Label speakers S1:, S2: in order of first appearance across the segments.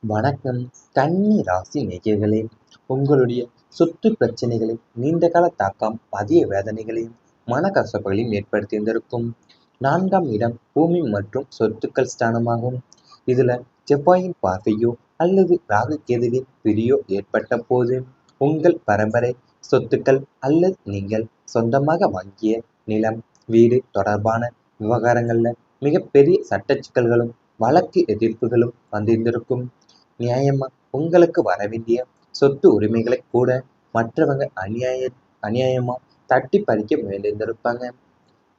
S1: வணக்கம். கன்னி ராசி நேயர்களே, உங்களுடைய சொத்து பிரச்சனைகளை நீண்டகால தாக்கம் அதிக வேதனைகளையும் மனக்கசப்புகளையும் ஏற்படுத்தியிருந்திருக்கும். 4ஆம் இடம் பூமி மற்றும் சொத்துக்கள் ஸ்தானமாகும். இதுல செவ்வாயின் பார்வையோ அல்லது ராகு கேதுவின் பிடியோ ஏற்பட்ட போது உங்கள் பரம்பரை சொத்துக்கள் அல்லது நீங்கள் சொந்தமாக வாங்கிய நிலம், வீடு தொடர்பான விவகாரங்கள்ல மிகப்பெரிய சட்ட சிக்கல்களும் வழக்கு எதிர்ப்புகளும் வந்திருந்திருக்கும். நியாயமா உங்களுக்கு வரவேண்டிய சொத்து உரிமைகளை கூட மற்றவங்க அநியாயமா தட்டி பறிக்க முயன்றிருந்திருப்பாங்க.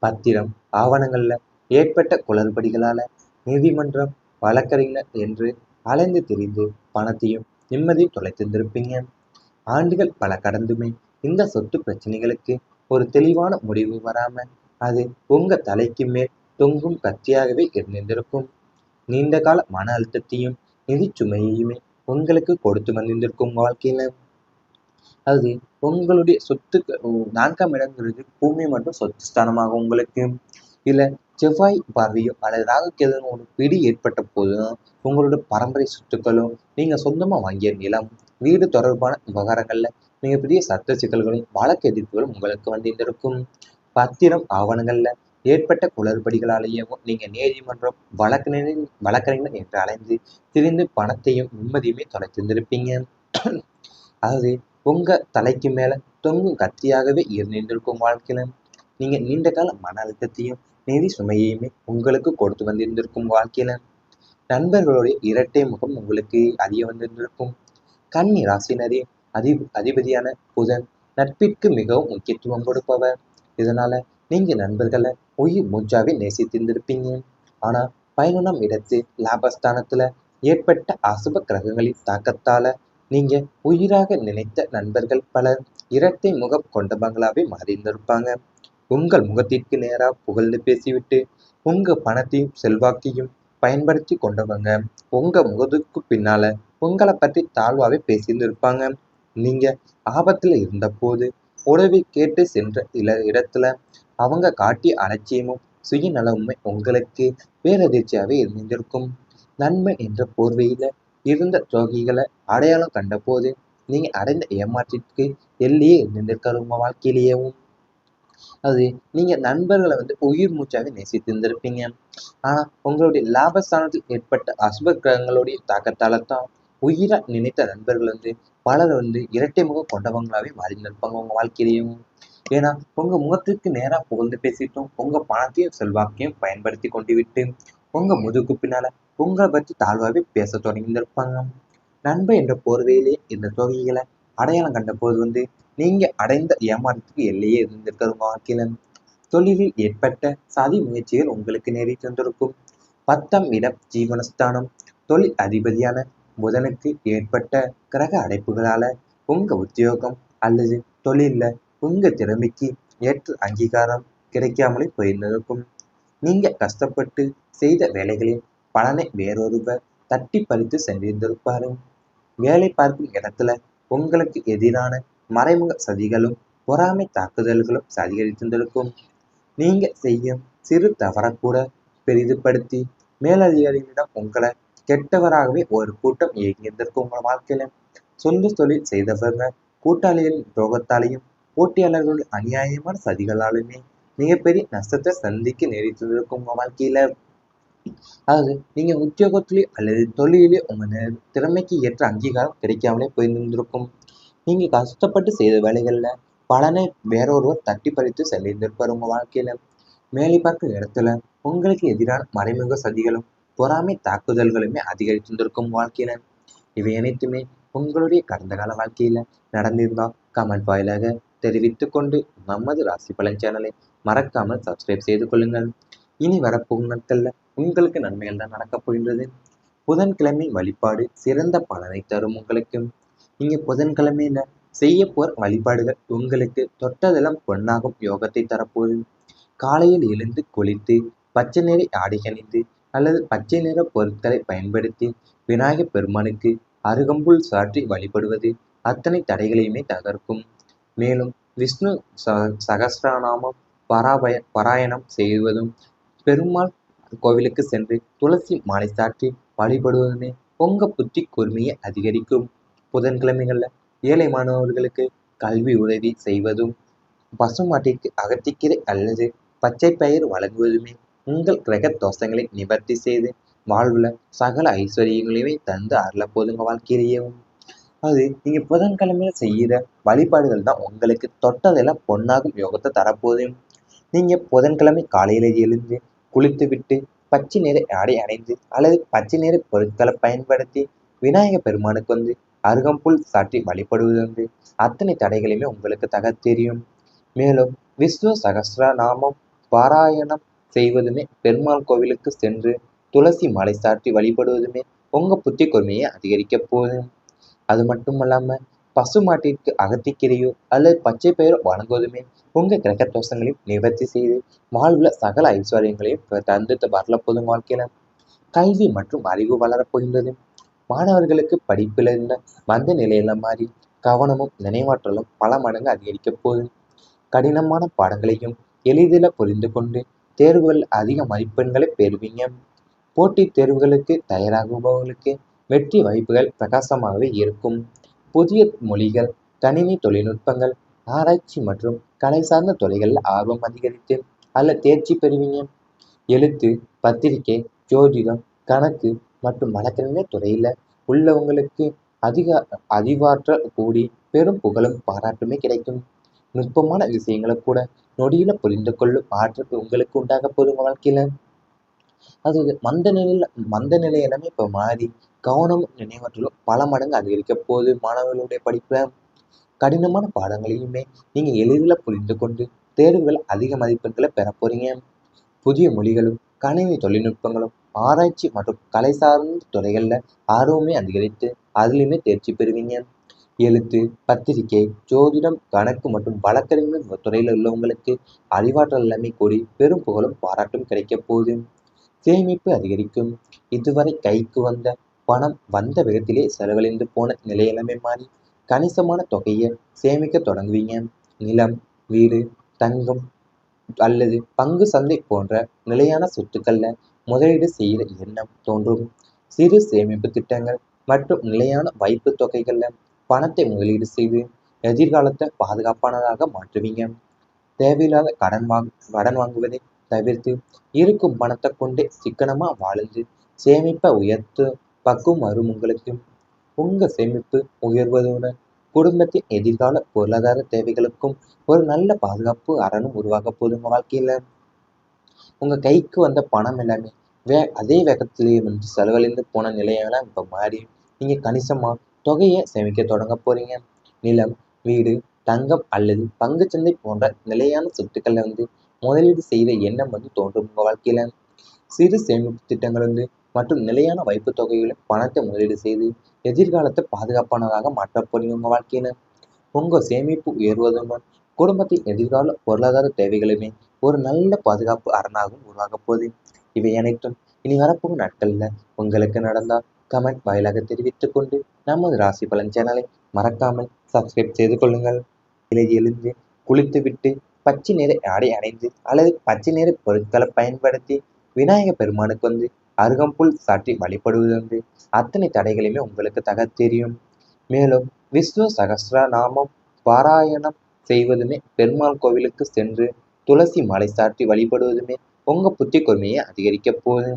S1: பத்திரம் ஆவணங்கள்ல ஏற்பட்ட குளறுபடிகளால நீதிமன்றம், வழக்கறிஞர் என்று அலைந்து திரிந்து பணத்தையும் நிம்மதியும் தொலைத்திருந்திருப்பீங்க. ஆண்டுகள் பல கடந்துமே இந்த சொத்து பிரச்சனைகளுக்கு ஒரு தெளிவான முடிவு வராம அது உங்க தலைக்கு மேல் தொங்கும் கத்தியாகவே இருந்திருக்கும். நீண்ட கால மன அழுத்தத்தையும் நிதி சுமையையுமே உங்களுக்கு கொடுத்து வந்திருக்கும் வாழ்க்கையில. அது உங்களுடைய சொத்துக்கு 4ஆம் இடங்கிறது பூமி மற்றும் சொத்து ஸ்தானமாகும் உங்களுக்கு. இதுல செவ்வாய் பார்வையோ அல்லது ராகு கேதுன்னு ஒரு பிடி ஏற்பட்ட போதும் உங்களோட பரம்பரை சொத்துக்களும் நீங்க சொந்தமா வாங்கிய நிலம், வீடு தொடர்பான விவகாரங்கள்ல மிகப்பெரிய சட்ட சிக்கல்களும் வழக்கு எதிர்ப்புகளும் உங்களுக்கு வந்திருக்கும். பத்திரம் ஆவணங்கள்ல ஏற்பட்ட குளறுபடிகளாலேயும் நீங்க நீதிமன்றம், வழக்கறிஞர் என்று அலைந்து திரிந்து பணத்தையும் நிம்மதியுமே தொலைத்திருந்திருப்பீங்க. அதாவது உங்க தலைக்கு மேல தொங்கும் கத்தியாகவே இருந்திருக்கும் வாழ்க்கையில. நீங்க நீண்ட கால மன அழுத்தத்தையும் நிதி சுமையையுமே உங்களுக்கு கொடுத்து வந்திருந்திருக்கும் வாழ்க்கையில. நண்பர்களுடைய இரட்டை முகம் உங்களுக்கு அறிய வந்திருந்திருக்கும். கன்னி ராசினரே அதிபதியான புதன் நட்பிற்கு மிகவும் முக்கியத்துவம் கொடுப்பவர். இதனால நீங்க நண்பர்களை உயிர் மூச்சாவே நேசித்திருந்திருப்பீங்க. ஆனா 11ஆம் இடத்து லாபஸ்தானத்துல ஏற்பட்ட அசுப கிரகங்களின் தாக்கத்தால நீங்க உயிராக நினைத்த நண்பர்கள் பலர் இரட்டை முகம் கொண்டவங்களாவே மாறியிருந்திருப்பாங்க. உங்கள் முகத்திற்கு நேரா புகழ்ந்து பேசிவிட்டு உங்க பணத்தையும் செல்வாக்கையும் பயன்படுத்தி கொண்டவங்க உங்க முகத்துக்கு பின்னால உங்களை பற்றி தாழ்வாவே பேசியிருந்திருப்பாங்க. நீங்க ஆபத்துல இருந்த போது உதவி கேட்டு சென்ற இடத்துல அவங்க காட்டிய அலட்சியமும் சுயநலமுமே உங்களுக்கு பேரதிர்ச்சியாவே இருந்திருக்கும். நன்மை என்ற போர்வையில இருந்த துரோகிகளை அடையாளம் கண்ட போது நீங்க அடைந்த ஏமாற்றத்திற்கு எல்லையே இருந்திருக்காரு உங்க வாழ்க்கையிலேயும். அது நீங்க நண்பர்களை உயிர் மூச்சாவே நேசித்திருந்திருப்பீங்க. ஆனா உங்களுடைய லாபஸ்தானத்தில் ஏற்பட்ட அசுப கிரகங்களுடைய தாக்கத்தால தான் உயிரா நினைத்த நண்பர்கள் பலர் இரட்டை முகம் கொண்டவங்களாவே மாறியிருந்திருப்பாங்க உங்க வாழ்க்கையிலையும். ஏன்னா உங்க முகத்துக்கு நேரா புகழ்ந்து பேசிட்டும் உங்க பணத்தையும் செல்வாக்கையும் பயன்படுத்தி கொண்டு விட்டு உங்க முதுகு பின்னால உங்களை பற்றி தாழ்வாவே பேச தொடங்கியிருப்பாங்க. நண்பர் என்ற போர்வையிலே இந்த துரோகிகளை அடையாளம் கண்ட போது நீங்க அடைந்த ஏமாற்றத்துக்கு எல்லையே இருந்திருக்காது உங்க வாழ்க்கையில. தொழிலில் ஏற்பட்ட சதி முயற்சிகள் உங்களுக்கு நேரிட்டு வந்திருக்கும். 10ஆம் இடம் ஜீவனஸ்தானம். தொழில் அதிபதியான புதனுக்கு ஏற்பட்ட கிரக அடைப்புகளால உங்க உத்தியோகம் அல்லது தொழில்ல உங்க திறமைக்கு ஏற்ற அங்கீகாரம் கிடைக்காமலே போயிருந்திருக்கும். நீங்க கஷ்டப்பட்டு செய்த வேலைகளின் பலனை வேறொருவர் தட்டி பறித்து சென்றிருந்திருப்பாரு. வேலை பார்க்கும் இடத்துல உங்களுக்கு எதிரான மறைமுக சதிகளும் பொறாமை தாக்குதல்களும் அதிகரித்திருந்திருக்கும். நீங்க செய்யும் சிறு தவறக்கூட பெரிதுபடுத்தி மேலதிகாரிகளிடம் உங்களை கெட்டவராகவே ஒரு கூட்டம் இயங்கியிருந்திருக்கும் உங்க வாழ்க்கையில. சொந்த தொழில் செய்தவங்க கூட்டாளிகளின் துரோகத்தாலையும் போட்டியாளர்களுடைய அநியாயமான சதிகளாலுமே மிகப்பெரிய நஷ்டத்தை சந்திக்க நேரிட்டிருக்கும் உங்க வாழ்க்கையில. அதாவது நீங்க உத்தியோகத்திலேயோ அல்லது தொழிலிலேயோ உங்க திறமைக்கு ஏற்ற அங்கீகாரம் கிடைக்காமலே போயிருந்திருக்கும். நீங்க கஷ்டப்பட்டு செய்த வேலைகள்ல பலனை வேறொருவர் தட்டி பறித்து சென்றிருந்திருப்பார் உங்க வாழ்க்கையில. வேலை பார்க்கும் இடத்துல உங்களுக்கு எதிரான மறைமுக சதிகளும் பொறாமை தாக்குதல்களுமே அதிகரித்திருந்திருக்கும் வாழ்க்கையில. இவை அனைத்துமே உங்களுடைய கடந்த கால வாழ்க்கையில நடந்திருந்தா கமெண்ட் வாயிலாக தெரிவித்துக் கொண்டு நமது ராசி பலன் சேனலை மறக்காமல் சப்ஸ்கிரைப் செய்து கொள்ளுங்கள். இனி வரப்போகும் நாட்கள்ல உங்களுக்கு நன்மைகள் தான் நடக்கப் போகின்றது. புதன்கிழமை வழிபாடு சிறந்த பலனை தரும் உங்களுக்கு. நீங்க புதன்கிழமையில செய்ய போற வழிபாடுகள் உங்களுக்கு தொட்டதெல்லாம் பொன்னாகும் யோகத்தை தரப்போகுது. காலையில் எழுந்து குளித்து பச்சை நிற ஆடை அணிந்து அல்லது பச்சை நிற பொருட்களை பயன்படுத்தி விநாயகப் பெருமானுக்கு அருகம்புல் சாற்றி வழிபடுவது அத்தனை தடைகளையுமே தகர்க்கும். மேலும் விஷ்ணு சகஸ்ரநாமம் பாராயணம் செய்வதும் பெருமாள் கோவிலுக்கு சென்று துளசி மாலை சாற்றி வழிபடுவதுமே உங்கள் புத்தி கூர்மையை அதிகரிக்கும். புதன்கிழமைகளில் ஏழை மாணவர்களுக்கு கல்வி உதவி செய்வதும் பசுமாட்டிற்கு அகத்திக்கீரை அல்லது பச்சை பயிர் வழங்குவதுமே உங்கள் கிரக தோஷங்களை நிவர்த்தி செய்து வாழ்வுல சகல ஐஸ்வர்யங்களையுமே தந்து அருள போதுங்க வாழ்க்கையிலேயும். அது நீங்க புதன்கிழமையில செய்யற வழிபாடுகள் தான் உங்களுக்கு தொட்டதெல்லாம் பொன்னாகும் யோகத்தை தரப்போகுது. நீங்க புதன்கிழமை காலையில எழுந்து குளித்து விட்டு பச்சை நிற ஆடை அணிந்து அல்லது பச்சை நிற பொருட்களை பயன்படுத்தி விநாயகர் பெருமானுக்கு அருகம்புல் சாற்றி வழிபடுவது அத்தனை தடைகளையுமே உங்களுக்கு தெரியும். மேலும் விஷ்ணு சகஸ்ரநாமம் பாராயணம் செய்வதுமே, பெருமாள் கோவிலுக்கு சென்று துளசி மாலை சாற்றி வழிபடுவதுமே உங்க புத்தி கூர்மையை அதிகரிக்க போகுது. அது மட்டும் இல்லாம பசுமாட்டிற்கு அகத்திக்கீரையோ அல்லது பச்சை பயிரோ வழங்குவதுமே உங்க கிரக தோஷங்களையும் நிவர்த்தி செய்து வாழ்வுல சகல ஐஸ்வர்யங்களையும் தந்து வரல போதும். வாழ்க்கையில கல்வி மற்றும் அறிவு வளரப்போகின்றது. மாணவர்களுக்கு படிப்பில் இருந்த மந்த நிலையில மாறி கவனமும் நினைவாற்றலும் பல மடங்கு அதிகரிக்க போகுது. கடினமான பாடங்களையும் எளிதில் புரிந்து கொண்டு தேர்வுகள் அதிக மதிப்பெண்களை பெறுவீங்க. போட்டித் தேர்வுகளுக்கு தயாராகுபவர்களுக்கு வெற்றி வாய்ப்புகள் பிரகாசமாகவே இருக்கும். புதிய மொழிகள், கணினி தொழில்நுட்பங்கள், ஆராய்ச்சி மற்றும் கலை சார்ந்த துறைகளில் ஆர்வம் அதிகரித்து தேர்ச்சி பெறுவீங்க. எழுத்து, பத்திரிகை, ஜோதிடம், கணக்கு மற்றும் வழக்கறிஞர் துறையில உள்ளவங்களுக்கு அதிக அறிவாற்றல் கூடி பெரும் புகழும் பாராட்டுமே கிடைக்கும். நுட்பமான விஷயங்களை கூட நொடியில புரிந்து கொள்ளும் ஆற்றல் உங்களுக்கு உண்டாக போதும் வாழ்க்கையில. அது மந்த நிலை எல்லாமே இப்ப மாறி கவனமும் நினைவாற்றலும் பல மடங்கு அதிகரிக்க போகுது. மாணவர்களுடைய படிப்புல கடினமான பாடங்களையுமே நீங்க எளிதில் புரிந்து கொண்டு தேர்வுகள் அதிக மதிப்பெண்களை பெற போறீங்க. புதிய மொழிகளும் கணினி தொழில்நுட்பங்களும் ஆராய்ச்சி மற்றும் கலை சார்ந்த துறைகள்ல ஆர்வமே அதிகரித்து அதுலயுமே தேர்ச்சி பெறுவீங்க. எழுத்து, பத்திரிகை, ஜோதிடம், கணக்கு மற்றும் வழக்கறிஞர் துறையில உள்ளவங்களுக்கு அறிவாற்றல் எல்லாமே கூடி பெரும் புகழும் பாராட்டும் கிடைக்க போகுது. சேமிப்பு அதிகரிக்கும். இதுவரை கைக்கு வந்த பணம் வந்த விதத்திலே செலவழிந்து போன நிலையெல்லாமே மாறி கணிசமான தொகையை சேமிக்க தொடங்குவீங்க. நிலம், வீடு, தங்கம் அல்லது பங்கு சந்தை போன்ற நிலையான சொத்துக்கள்ல முதலீடு செய்கிற எண்ணம் தோன்றும். சிறு சேமிப்பு திட்டங்கள் மற்றும் நிலையான வைப்பு தொகைகள்ல பணத்தை முதலீடு செய்து எதிர்காலத்தை பாதுகாப்பானதாக மாற்றுவீங்க. தேவையில்லாத கடன் வாங்குவதை தவிர்த்து இருக்கும் பணத்தை கொண்டே சிக்கனமா வாழ்ந்து சேமிப்பை உயர்த்து பக்குவம் வரும் உங்களுக்கு. உங்க சேமிப்பு உயர்வதுடன் குடும்பத்தின் எதிர்கால பொருளாதார தேவைகளுக்கும் ஒரு நல்ல பாதுகாப்பு அரணம் உருவாக போதுங்க வாழ்க்கையில. உங்க கைக்கு வந்த பணம் எல்லாமே அதே வேகத்திலேயே செலவழிந்து போன நிலையெல்லாம் இப்ப மாறி நீங்க கணிசமா தொகையை சேமிக்க தொடங்க போறீங்க. நிலம், வீடு, தங்கம் அல்லது பங்குச்சந்தை போன்ற நிலையான சொத்துக்களை முதலீடு செய்த எண்ணம் தோன்றும் உங்க வாழ்க்கையில. சிறு சேமிப்பு திட்டங்கள் மற்றும் நிலையான வைப்பு தொகைகளை பணத்தை முதலீடு செய்து எதிர்காலத்தை பாதுகாப்பானதாக மாற்ற போறீங்க உங்க வாழ்க்கையில. உங்க சேமிப்பு உயர்வதுடன் குடும்பத்தின் எதிர்கால பொருளாதார தேவைகளுமே ஒரு நல்ல பாதுகாப்பு அரணாகவும் உருவாக போகுது. இவை அனைத்தும் இனி வரப்போகும் நாட்கள்ல உங்களுக்கு நடந்தால் கமெண்ட் வாயிலாக தெரிவித்துக் கொண்டு நமது ராசி பலன் சேனலை மறக்காமல் சப்ஸ்கிரைப் செய்து கொள்ளுங்கள். எழுந்து குளித்துவிட்டு பச்சை நிற ஆடை அணிந்து அல்லது பச்சை நிற பொருட்களை பயன்படுத்தி விநாயகர் பெருமானுக்கு அருகம்புல் சாற்றி வழிபடுவது அத்தனை தடைகளையுமே உங்களுக்கு தெரியும். மேலும் விஷ்ணு சகஸ்ரநாமம் பாராயணம் செய்வதுமே, பெருமாள் கோவிலுக்கு சென்று துளசி மாலை சாற்றி வழிபடுவதுமே உங்க புத்தி கூர்மையை அதிகரிக்க போகுது.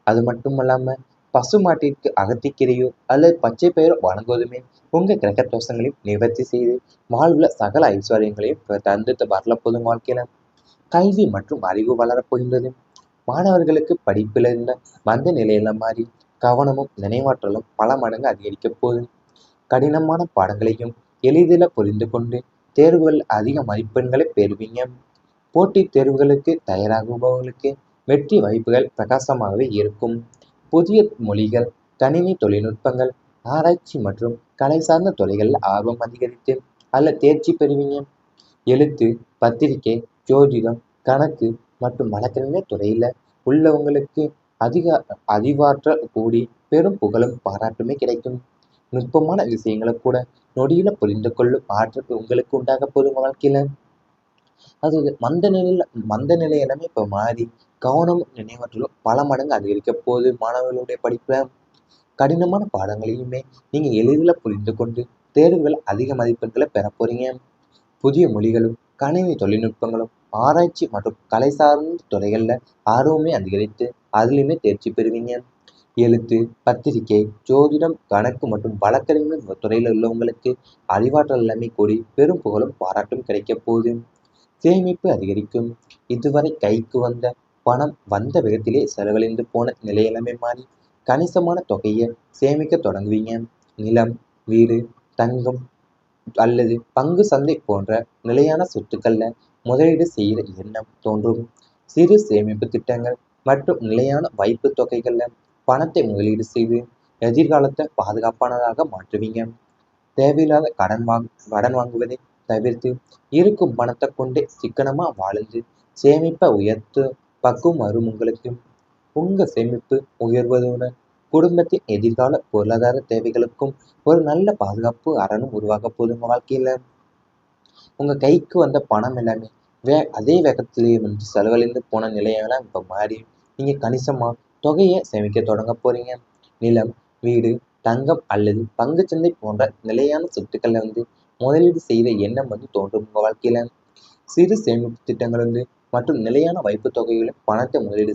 S1: அது மட்டும் இல்லாம பசுமாட்டிற்கு அகத்திக்கீரையோ அல்லது பச்சை பயிரோ வழங்குவதுமே உங்க கிரக தோஷங்களையும் நிவர்த்தி செய்து வாழ்வுல சகல ஐஸ்வர்யங்களையும் தந்து வரல போதும் வாழ்க்கையில. கல்வி மற்றும் அறிவு வளரப்போகின்றது. மாணவர்களுக்கு படிப்பில் இருந்த மந்த நிலையில மாறி கவனமும் நினைவாற்றலும் பல மடங்கு அதிகரிக்க போகுது. கடினமான பாடங்களையும் எளிதில் புரிந்து கொண்டு தேர்வுகள் அதிக மதிப்பெண்களை பெறுவீங்க. போட்டித் தேர்வுகளுக்கு தயாராகுபவர்களுக்கு வெற்றி வாய்ப்புகள் பிரகாசமாகவே இருக்கும். புதிய மொழிகள், கணினி தொழில்நுட்பங்கள், ஆராய்ச்சி மற்றும் கலை சார்ந்த துறைகளில் ஆர்வம் அதிகரித்து தேர்ச்சி பெறுவீங்க. எழுத்து, பத்திரிகை, ஜோதிடம், கணக்கு மற்றும் வழக்கறிஞர் துறையில உள்ளவங்களுக்கு அதிக அறிவாற்றல் கூடி பெரும் புகழும் பாராட்டுமே கிடைக்கும். நுட்பமான விஷயங்களை கூட நொடியில புரிந்து கொள்ளும் ஆற்றல் உங்களுக்கு உண்டாக போதும் வாழ்க்கையில. அது மந்த நிலை எல்லாமே இப்ப மாறி கவனமும் நினைவாற்றலும் பல மடங்கு அதிகரிக்க போகுது மாணவர்களுடைய படிப்புல. கடினமான பாடங்களையுமே நீங்கள் எளிதில் புரிந்து கொண்டு தேர்வுகள் அதிக மதிப்பெண்களை பெற போறீங்க. புதிய மொழிகளும் கணினி தொழில்நுட்பங்களும் ஆராய்ச்சி மற்றும் கலை சார்ந்த துறைகளில் ஆர்வமே அதிகரித்து அதுலேயுமே தேர்ச்சி பெறுவீங்க. எழுத்து, பத்திரிகை, ஜோதிடம், கணக்கு மற்றும் வழக்கறிஞர் துறையில் உள்ளவங்களுக்கு அறிவாற்றல் எல்லாமே கூடி பெரும் புகழும் பாராட்டும் கிடைக்க போகுது. சேமிப்பு அதிகரிக்கும். இதுவரை கைக்கு வந்த பணம் வந்த வேகத்திலே செலவழிந்து போன நிலையெல்லாமே மாறி கணிசமான தொகையை சேமிக்க தொடங்குவீங்க. நிலம், வீடு, தங்கம் அல்லது பங்கு சந்தை போன்ற நிலையான சொத்துக்கள்ல முதலீடு செய்கிற எண்ணம் தோன்றும். சிறு சேமிப்பு திட்டங்கள் மற்றும் நிலையான வைப்பு தொகைகள்ல பணத்தை முதலீடு செய்து எதிர்காலத்தை பாதுகாப்பானதாக மாற்றுவீங்க. தேவையில்லாத கடன் வாங்குவதை தவிர்த்து இருக்கும் பணத்தை கொண்டே சிக்கனமா வாழ்ந்து சேமிப்பை உயர்த்து பக்குவம் வரும் உங்களுக்கு. உங்க சேமிப்பு உயர்வதுடன் குடும்பத்தின் எதிர்கால பொருளாதார தேவைகளுக்கும் ஒரு நல்ல பாதுகாப்பு அரணும் உருவாக போகுது உங்க வாழ்க்கையில. உங்க கைக்கு வந்த பணம் எல்லாமே அதே வேகத்திலேயே வந்து செலவழிந்து போன நிலையெல்லாம் இப்ப மாறி நீங்க கணிசமா தொகையை சேமிக்க தொடங்க போறீங்க. நிலம், வீடு, தங்கம் அல்லது பங்குச்சந்தை போன்ற நிலையான சொத்துக்களை வந்து முதலீடு செய்த எண்ணம் வந்து தோன்றும் உங்க வாழ்க்கையில. சிறு சேமிப்பு திட்டங்கள் வந்து மற்றும் நிலையான வைப்பு தொகையிலும் பணத்தை முதலீடு